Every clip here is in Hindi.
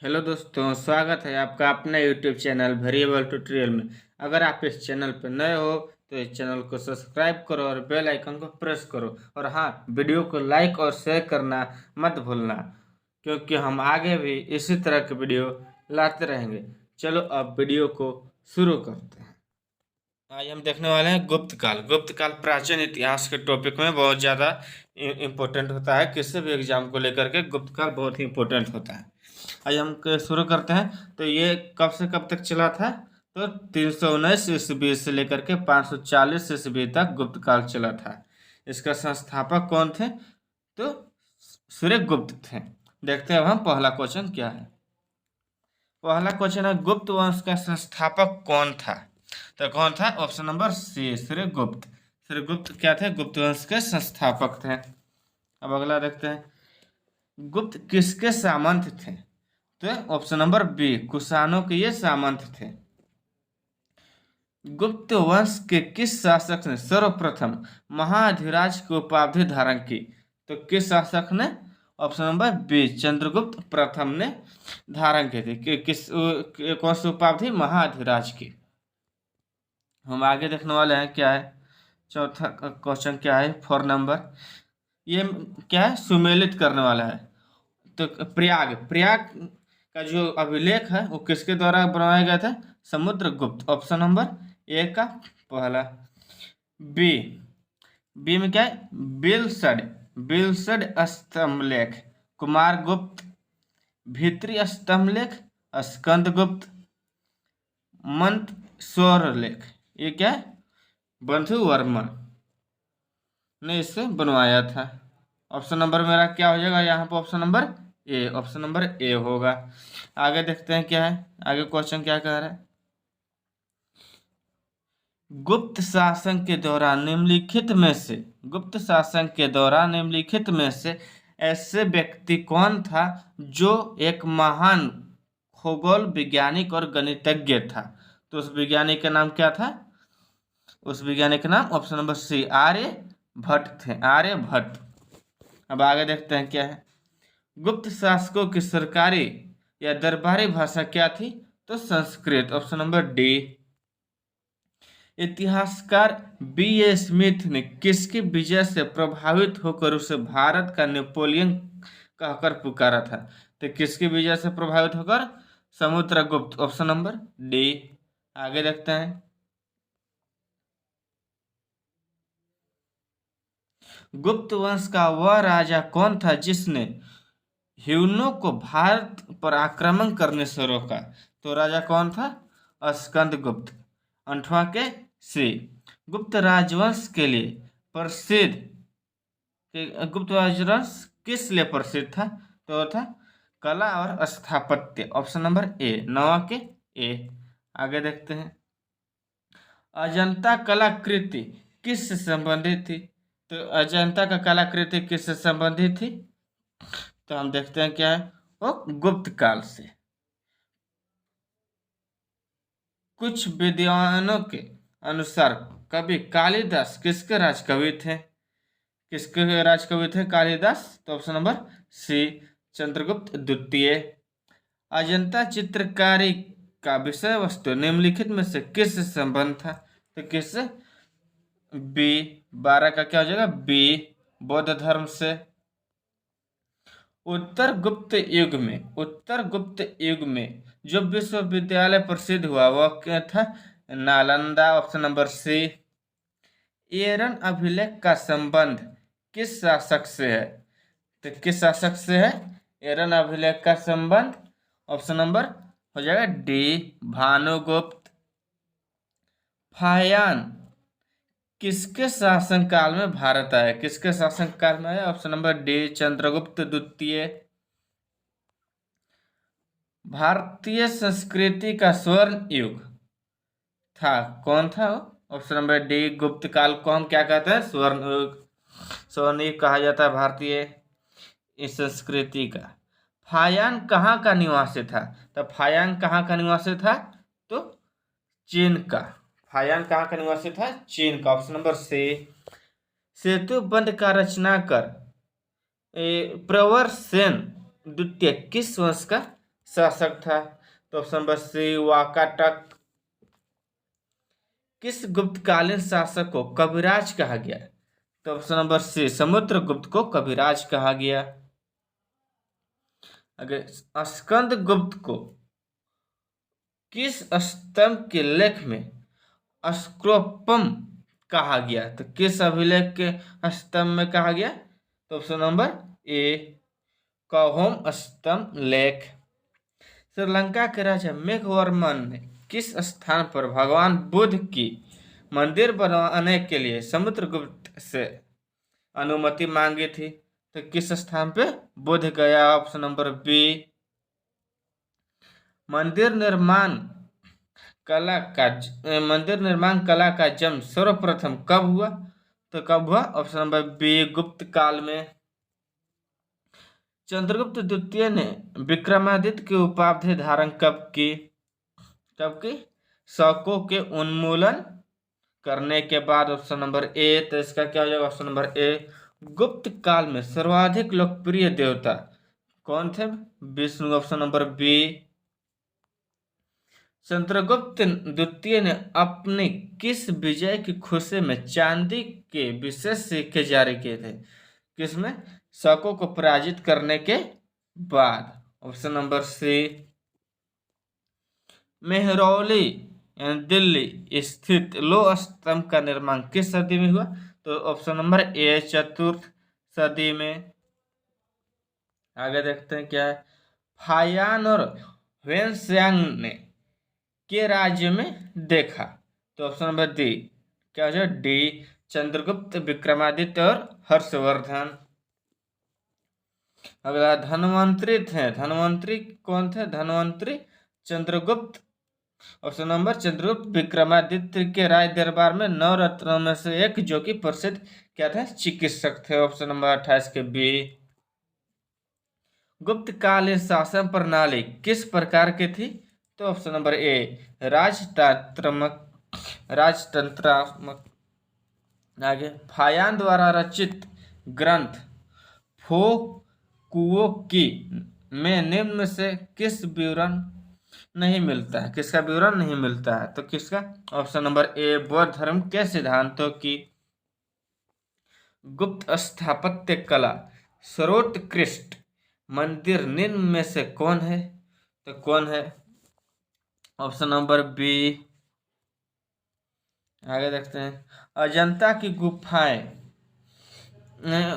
हेलो दोस्तों, स्वागत है आपका अपने यूट्यूब चैनल वेरिएबल ट्यूटोरियल में। अगर आप इस चैनल पर नए हो तो इस चैनल को सब्सक्राइब करो और बेल आइकन को प्रेस करो। और हाँ, वीडियो को लाइक और शेयर करना मत भूलना, क्योंकि हम आगे भी इसी तरह के वीडियो लाते रहेंगे। चलो अब वीडियो को शुरू करते हैं। आज हम देखने वाले हैं गुप्त काल। गुप्त काल प्राचीन इतिहास के टॉपिक में बहुत ज़्यादा इम्पोर्टेंट होता है। किसी भी एग्जाम को लेकर के गुप्त काल बहुत ही इम्पोर्टेंट होता है। आज हम शुरू करते हैं। तो ये कब से कब तक चला था? तो 319 ईस्वी से लेकर के 540 ईस्वी तक गुप्त काल चला था। इसका संस्थापक कौन थे? तो सूर्यगुप्त थे। देखते हैं अब हम पहला क्वेश्चन क्या है। पहला क्वेश्चन है, गुप्त वंश का संस्थापक कौन था? तो कौन था? ऑप्शन नंबर सी, सूर्यगुप्त। सूर्यगुप्त क्या थे? गुप्त वंश के संस्थापक थे। अब अगला देखते हैं, गुप्त किसके सामंत थे? तो ऑप्शन नंबर बी, कुषाणों के ये सामंत थे। गुप्त वंश के किस शासक ने सर्वप्रथम महाधिराज की उपाधि धारण की? तो किस शासक ने? ऑप्शन नंबर बी, चंद्रगुप्त प्रथम ने धारण की थी। कौन सी उपाधि? महाधिराज की। हम आगे देखने वाले हैं क्या है। चौथा क्वेश्चन क्या है? 4 नंबर, ये क्या है? सुमेलित करने वाला है। तो प्रयाग प्रयाग का जो अभिलेख है वो किसके द्वारा बनवाया गया था? समुद्रगुप्त। ऑप्शन नंबर ए का पहला। बी, बी में क्या है? बिलसड, बिलसड स्तंभलेख, कुमारगुप्त, भीतरी स्तंभलेख, स्कंदगुप्त, मंदसौर लेख। ये क्या है? बंधु वर्मन ने इसे बनवाया था। ऑप्शन नंबर मेरा क्या हो जाएगा यहाँ पर? ऑप्शन नंबर ए, ऑप्शन नंबर ए होगा। आगे देखते हैं क्या है। आगे क्वेश्चन क्या कह रहा है, गुप्त शासन के दौरान निम्नलिखित में से, गुप्त शासन के दौरान निम्नलिखित में से ऐसे व्यक्ति कौन था जो एक महान खगोल वैज्ञानिक और गणितज्ञ था? तो उस वैज्ञानिक का नाम क्या था? उस वैज्ञानिक का नाम ऑप्शन नंबर सी, आर्य भट्ट थे। आर्य भट्ट। अब आगे देखते हैं क्या है। गुप्त शासकों की सरकारी या दरबारी भाषा क्या थी? तो संस्कृत। Option number D. इतिहासकार बी ए स्मिथ ने किसकी विजय से प्रभावित होकर उसे भारत का नेपोलियन कहकर पुकारा था? तो किसकी विजय से प्रभावित होकर? समुद्रगुप्त। Option number D. आगे देखते हैं, गुप्त वंश का वह राजा कौन था जिसने ह्यूनों को भारत पर आक्रमण करने से रोका? तो राजा कौन था? स्कंदगुप्त। 8वां के सी, गुप्त राजवंश के लिए प्रसिद्ध, गुप्त राजवंश किस लिए प्रसिद्ध था? तो था कला और स्थापत्य। ऑप्शन नंबर ए, 9वां के ए। आगे देखते हैं, अजंता कलाकृति किससे संबंधित थी? तो अजंता का कलाकृति किससे संबंधित थी? तो हम देखते हैं क्या है, वो गुप्त काल से। कुछ विद्वानों के अनुसार कवि कालिदास किसके राजकवि थे? किसके राजकवि थे कालिदास? तो ऑप्शन नंबर सी, चंद्रगुप्त द्वितीय। अजंता चित्रकारी का विषय वस्तु निम्नलिखित में से किससे संबंध था? तो किससे? बी, 12 का क्या हो जाएगा? बी, बौद्ध धर्म से। उत्तर गुप्त युग में, उत्तर गुप्त युग में जो विश्वविद्यालय प्रसिद्ध हुआ वह क्या था? Nalanda. Option number C. Eran अभिलेख का संबंध किस शासक से है? तो किस शासक से है एरन अभिलेख का संबंध? ऑप्शन नंबर हो जाएगा डी, भानुगुप्त। फाहियान किसके शासन काल में भारत आया? किसके शासन काल में आया? ऑप्शन नंबर डी, चंद्रगुप्त द्वितीय। भारतीय संस्कृति का स्वर्ण युग था, कौन था वो? ऑप्शन नंबर डी, गुप्त काल को हम क्या कहते हैं? स्वर्ण युग। स्वर्ण युग कहा जाता है भारतीय इस संस्कृति का। फायान कहाँ का निवासी था? तो फायान कहाँ का निवासी था? तो चीन का। फायान कहाँ का निवासी था? चीन का। ऑप्शन नंबर सी। सेतु बंध का रचना कर प्रवर सेन द्वितीय किस वंश का शासक था? तो ऑप्शन नंबर सी वाकाटक। किस गुप्तकालीन शासक को कविराज कहा गया? तो ऑप्शन नंबर सी समुद्रगुप्त को कविराज कहा गया। अगर स्कंद गुप्त को किस स्तंभ के लेख में अस्क्रोपम कहा गया? तो किस अभिलेख के स्तंभ में कहा गया? तो ऑप्शन नंबर ए कहोम स्तंभ लेख। श्रीलंका के राजा मेघवर्मन ने किस स्थान पर भगवान बुद्ध की मंदिर बनवाने के लिए समुद्रगुप्त से अनुमति मांगी थी? तो किस स्थान पे Bodh Gaya? Option number b. मंदिर निर्माण मंदिर निर्माण कला का जन्म सर्वप्रथम कब हुआ? तो कब हुआ? ऑप्शन नंबर बी गुप्त काल में। चंद्रगुप्त द्वितीय ने विक्रमादित्य की उपाधि धारण कब की? शकों के उन्मूलन करने के बाद। Option number a. तो इसका क्या हो जाएगा? Option number a. गुप्त काल में सर्वाधिक लोकप्रिय देवता कौन थे? Vishnu. Option number b. Chandragupta द्वितीय ने अपनी किस विजय की खुशी में चांदी के विशेष सिक्के जारी किए थे? किसमें? शकों को पराजित करने के बाद। Option number c. Mehrauli Delhi स्थित लोह स्तंभ का निर्माण किस सदी में हुआ? तो ऑप्शन नंबर ए चतुर्थ सदी में। आगे देखते हैं क्या है। फायान और वेनस्यांग ने के राज्य में देखा? तो ऑप्शन नंबर डी क्या हो जाए? डी चंद्रगुप्त, विक्रमादित्य और हर्षवर्धन। अगला धनवंतरी थे। धनवंतरी कौन थे? धनवंतरी चंद्रगुप्त। ऑप्शन नंबर चंद्रगुप्त विक्रमादित्य के राज दरबार में 9 रत्नों में से एक, जो कि प्रसिद्ध क्या थे? चिकित्सक थे। ऑप्शन नंबर 28 के बी। गुप्त कालीन शासन प्रणाली किस प्रकार की थी? तो ऑप्शन नंबर ए राजतंत्रात्मक। आगे फायान द्वारा रचित ग्रंथ फो कुओ की में निम्न में से किस विवरण नहीं मिलता है? किसका विवरण नहीं मिलता है? तो किसका? ऑप्शन नंबर ए बौद्ध धर्म के सिद्धांतों की। गुप्त स्थापत्य कला सर्वोत्कृष्ट मंदिर निम्न में से कौन है? तो कौन है? Option number b. आगे देखते हैं। अजंता की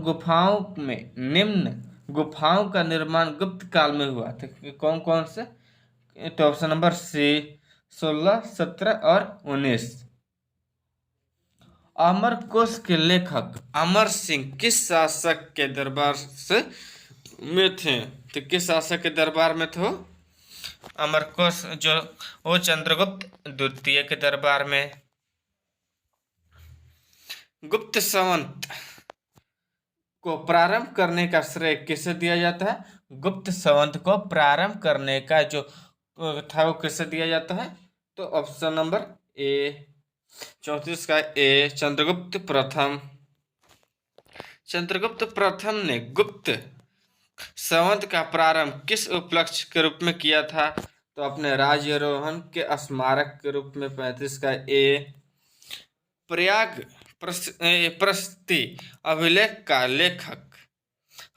गुफाओं में निम्न गुफाओं का निर्माण गुप्त काल में हुआ? तो कौन कौन से? तो ऑप्शन नंबर सी 16, 17 और 19। अमरकोश के लेखक अमर सिंह किस शासक के दरबार से में थे? तो किस शासक के दरबार में थे? अमरकोश जो वो चंद्रगुप्त द्वितीय के दरबार में। गुप्त संवत को प्रारंभ करने का श्रेय किसे दिया जाता है? गुप्त संवत को प्रारंभ करने का जो था वो किसे दिया जाता है? तो ऑप्शन नंबर ए 34 का ए चंद्रगुप्त प्रथम। चंद्रगुप्त प्रथम ने गुप्त संवत का प्रारंभ किस उपलक्ष्य के रूप में किया था? तो अपने राज्यारोहण के स्मारक के रूप में। 35 का ए प्रयाग प्रस्ति अभिलेख का लेखक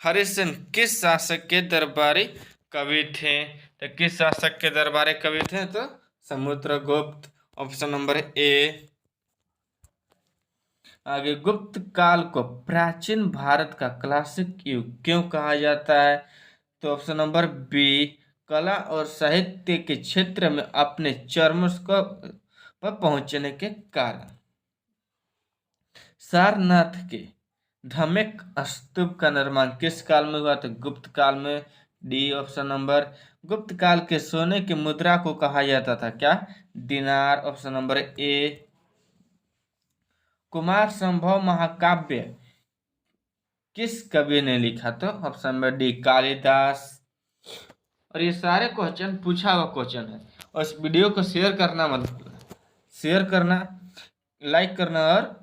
हरिसेन किस शासक के दरबारी कवि थे? तो किस शासक के दरबारी कवि थे? तो समुद्रगुप्त। ऑप्शन नंबर ए। आगे गुप्त काल को प्राचीन भारत का क्लासिक युग क्यों कहा जाता है? तो ऑप्शन नंबर बी कला और साहित्य के क्षेत्र में अपने चरम पर पहुंचने के कारण। सारनाथ के धमेक स्तूप का निर्माण किस काल में हुआ? तो गुप्त काल में। D option number. गुप्त काल के सोने की मुद्रा को कहा जाता था क्या? दिनार। ऑप्शन नंबर ए। कुमार संभव महाकाव्य किस कवि ने लिखा? तो ऑप्शन नंबर डी कालिदास। और ये सारे क्वेश्चन पूछा हुआ क्वेश्चन है। और इस वीडियो को शेयर करना, लाइक करना और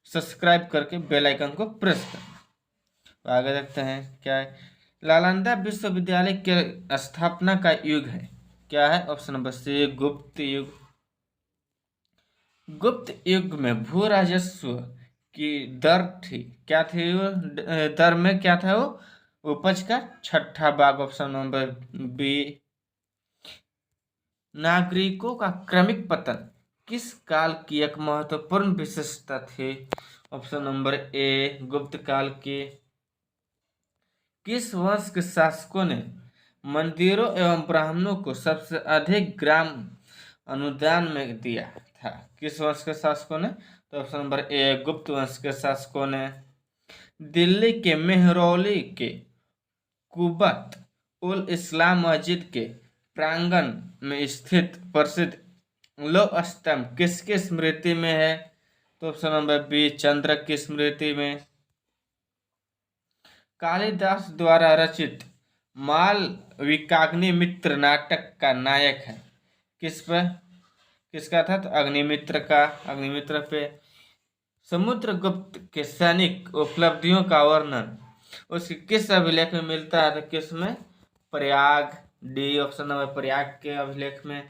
सब्सक्राइब करके बेल आइकन को प्रेस करना। तो आगे देखते हैं क्या है। नालंदा विश्वविद्यालय के स्थापना का युग है? क्या है? ऑप्शन नंबर सी गुप्त युग। गुप्त युग में भू राजस्व की दर थी, क्या थी वो? दर में क्या था वो? उपज का छठा भाग, ऑप्शन नंबर बी। नागरिकों का क्रमिक पतन किस काल की एक महत्वपूर्ण विशेषता थी? ऑप्शन नंबर ए गुप्त काल की। किस वंश के शासकों ने मंदिरों एवं ब्राह्मणों को सबसे अधिक ग्राम अनुदान में दिया था? किस वंश के शासकों ने? तो ऑप्शन नंबर ए गुप्त वंश के शासकों ने। दिल्ली के मेहरौली के कुबत उल इस्लाम मस्जिद के प्रांगण में स्थित प्रसिद्ध लौह स्तंभ किसकी स्मृति में है? तो ऑप्शन नंबर बी चंद्र की स्मृति में। कालिदास द्वारा रचित मालविकाग्निमित्र नाटक का नायक है? किस पर? किसका था? तो अग्निमित्र का। अग्निमित्र पे। समुद्रगुप्त के सैनिक उपलब्धियों का वर्णन उसके किस अभिलेख में मिलता है? तो किस में? Prayag, D option number Prayag के अभिलेख में।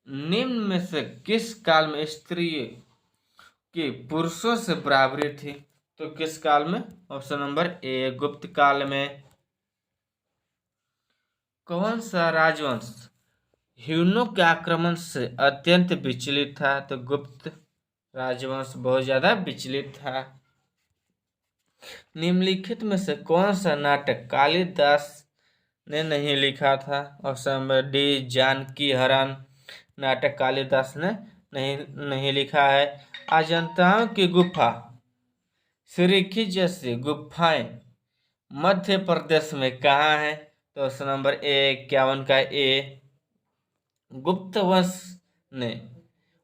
निम्न में से किस काल में स्त्री की पुरुषों से बराबरी थी? तो किस काल में? ऑप्शन नंबर ए गुप्त काल में। कौन सा राजवंश ह्यूनों के आक्रमण से अत्यंत विचलित था? तो गुप्त राजवंश बहुत ज्यादा विचलित था। निम्नलिखित में से कौन सा नाटक कालिदास ने नहीं लिखा था? ऑप्शन नंबर डी जानकी हरण नाटक कालिदास ने नहीं लिखा है। अजंताओं की गुफा श्रीखी जैसी गुफाएं मध्य प्रदेश में कहाँ है? तो ऑप्शन नंबर ए 51 का ए। गुप्त वंश ने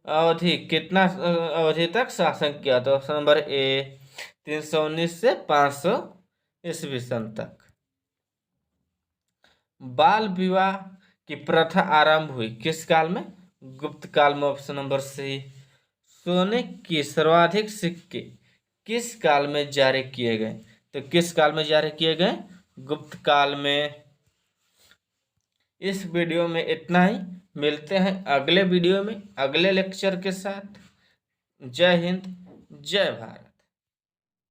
अवधि तक शासन किया? तो ऑप्शन नंबर ए 319 से 500 ईस्वी सन तक। बाल विवाह की प्रथा आरंभ हुई किस काल में? गुप्त काल में, ऑप्शन नंबर सी। सोने के सर्वाधिक सिक्के किस काल में जारी किए गए? तो किस काल में जारी किए गए? गुप्त काल में। इस वीडियो में इतना ही। मिलते हैं अगले वीडियो में अगले लेक्चर के साथ। जय हिंद, जय भारत।